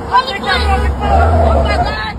Oh my God! Oh my God!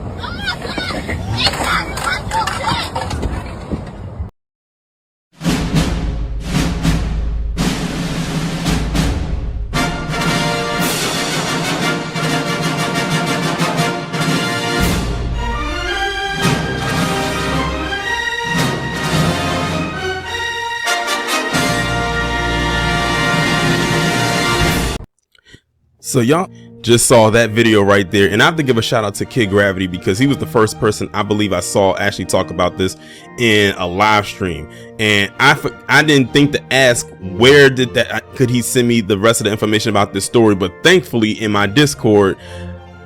So y'all just saw that video right there, and I have to give a shout out to Kid Gravity because he was the first person I believe I saw actually talk about this in a live stream. And I didn't think to ask where did that, could he send me the rest of the information about this story, but thankfully in my Discord,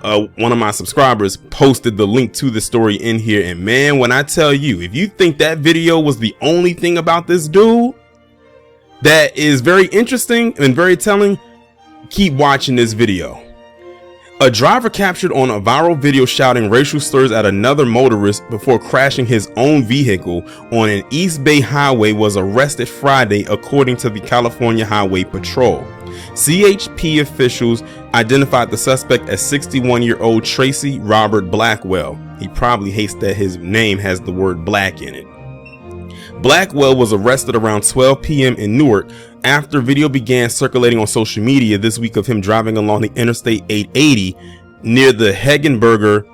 one of my subscribers posted the link to the story in here. And man, when I tell you, if you think that video was the only thing about this dude that is very interesting and very telling, keep watching this video. A driver captured on a viral video shouting racial slurs at another motorist before crashing his own vehicle on an East Bay highway was arrested Friday, according to the California Highway Patrol. CHP officials identified the suspect as 61-year-old Tracy Robert Blackwell. He probably hates that his name has the word black in it. Blackwell was arrested around 12 p.m. in Newark after video began circulating on social media this week of him driving along the Interstate 880 near the Hagenberger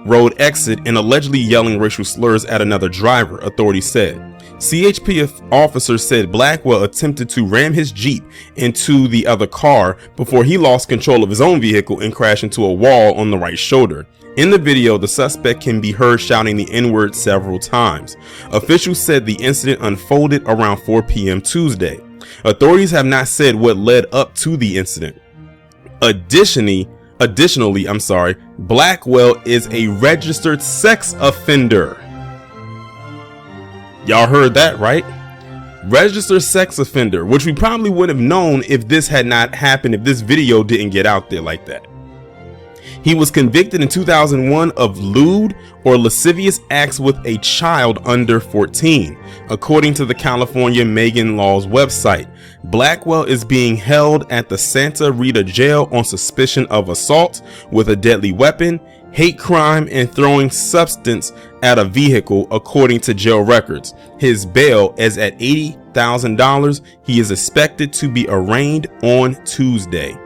Road exit and allegedly yelling racial slurs at another driver, authorities said. CHP officers said Blackwell attempted to ram his Jeep into the other car before he lost control of his own vehicle and crashed into a wall on the right shoulder. In the video, the suspect can be heard shouting the N-word several times. Officials said the incident unfolded around 4 p.m. Tuesday. Authorities have not said what led up to the incident. Additionally, Blackwell is a registered sex offender. Y'all heard that right? Registered sex offender, which we probably would have known if this had not happened, if this video didn't get out there like that. He was convicted in 2001 of lewd or lascivious acts with a child under 14, according to the California Megan Law's website. Blackwell is being held at the Santa Rita jail on suspicion of assault with a deadly weapon, hate crime, and throwing substance at a vehicle, according to jail records. His bail is at $80,000. He is expected to be arraigned on Tuesday.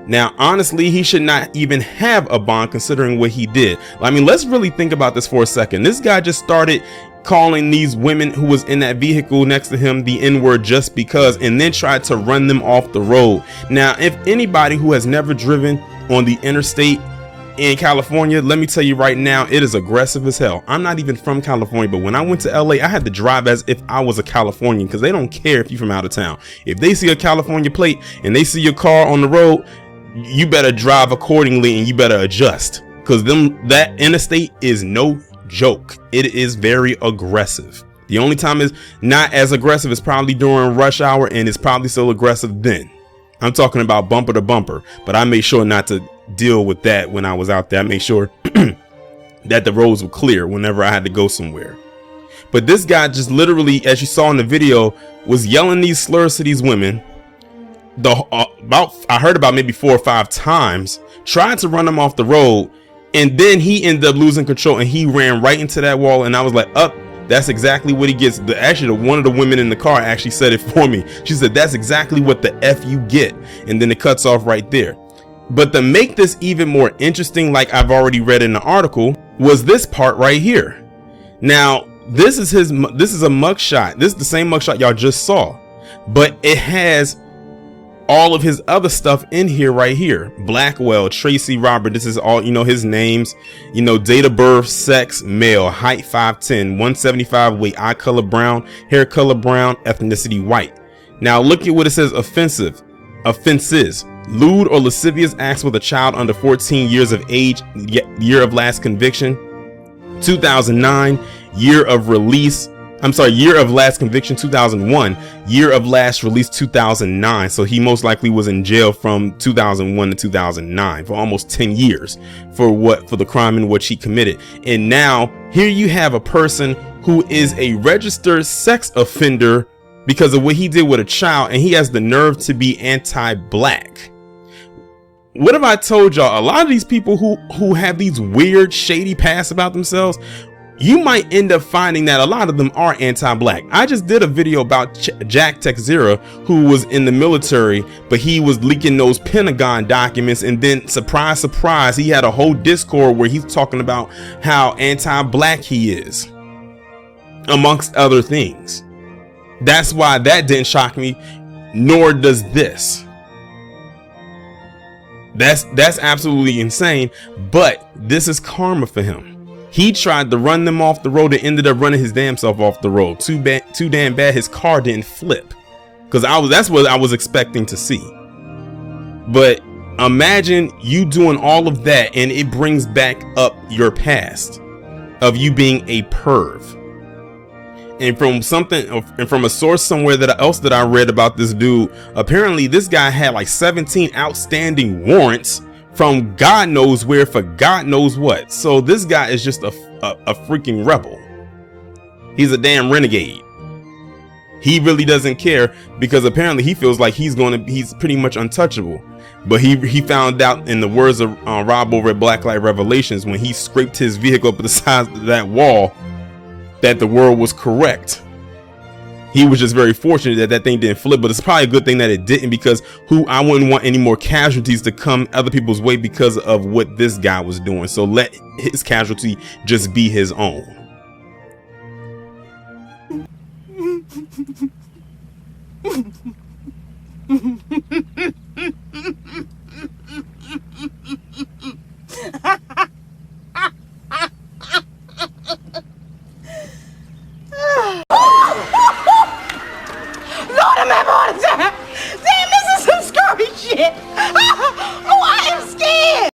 Now, honestly, he should not even have a bond considering what he did. I mean, let's really think about this for a second. This guy just started calling these women who was in that vehicle next to him the N-word just because, and then tried to run them off the road. Now, if anybody who has never driven on the interstate in California, let me tell you right now, it is aggressive as hell. I'm not even from California, but when I went to LA, I had to drive as if I was a Californian because they don't care if you're from out of town. If they see a California plate and they see your car on the road, you better drive accordingly and you better adjust, because that interstate is no joke. It is very aggressive. The only time it's not as aggressive is probably during rush hour, and it's probably still aggressive then. I'm talking about bumper to bumper, but I made sure not to deal with that when I was out there. I made sure that the roads were clear whenever I had to go somewhere. But this guy just literally, as you saw in the video, was yelling these slurs to these women. I heard about maybe 4 or 5 times, tried to run him off the road, and then he ended up losing control and he ran right into that wall. And I was like, that's exactly what he gets. One of the women in the car actually said it for me. She said, that's exactly what the F you get. And then it cuts off right there. But to make this even more interesting, like I've already read in the article, was this part right here. Now, this is a mugshot. This is the same mugshot y'all just saw, but it has all of his other stuff in here right here. Blackwell, Tracy Robert, this is all, his names, date of birth, sex, male, height 5'10", 175, weight, eye color brown, hair color brown, ethnicity white. Now look at what it says. Offenses: lewd or lascivious acts with a child under 14 years of age, year of last conviction 2009, year of last conviction 2001, year of last release 2009. So he most likely was in jail from 2001 to 2009 for almost 10 years for the crime in which he committed. And now here you have a person who is a registered sex offender because of what he did with a child, and he has the nerve to be anti-black. what have I told y'all? A lot of these people who have these weird, shady pasts about themselves, you might end up finding that a lot of them are anti-black. I just did a video about Jack Texera, who was in the military, but he was leaking those Pentagon documents, and then surprise, surprise, he had a whole Discord where he's talking about how anti-black he is, amongst other things. That's why that didn't shock me, nor does this. That's absolutely insane, but this is karma for him. He tried to run them off the road and ended up running his damn self off the road. Too damn bad his car didn't flip, because that's what I was expecting to see. But imagine you doing all of that and it brings back up your past of you being a perv. And from a source somewhere that I read about this dude, apparently this guy had like 17 outstanding warrants from God knows where for God knows what. So this guy is just a freaking rebel. He's a damn renegade. He really doesn't care, because apparently he feels like he's pretty much untouchable. But he found out, in the words of Rob over at Blacklight Revelations, when he scraped his vehicle up to the size of that wall, that the world was correct. He was just very fortunate that that thing didn't flip, but it's probably a good thing that it didn't, because I wouldn't want any more casualties to come other people's way because of what this guy was doing. So let his casualty just be his own.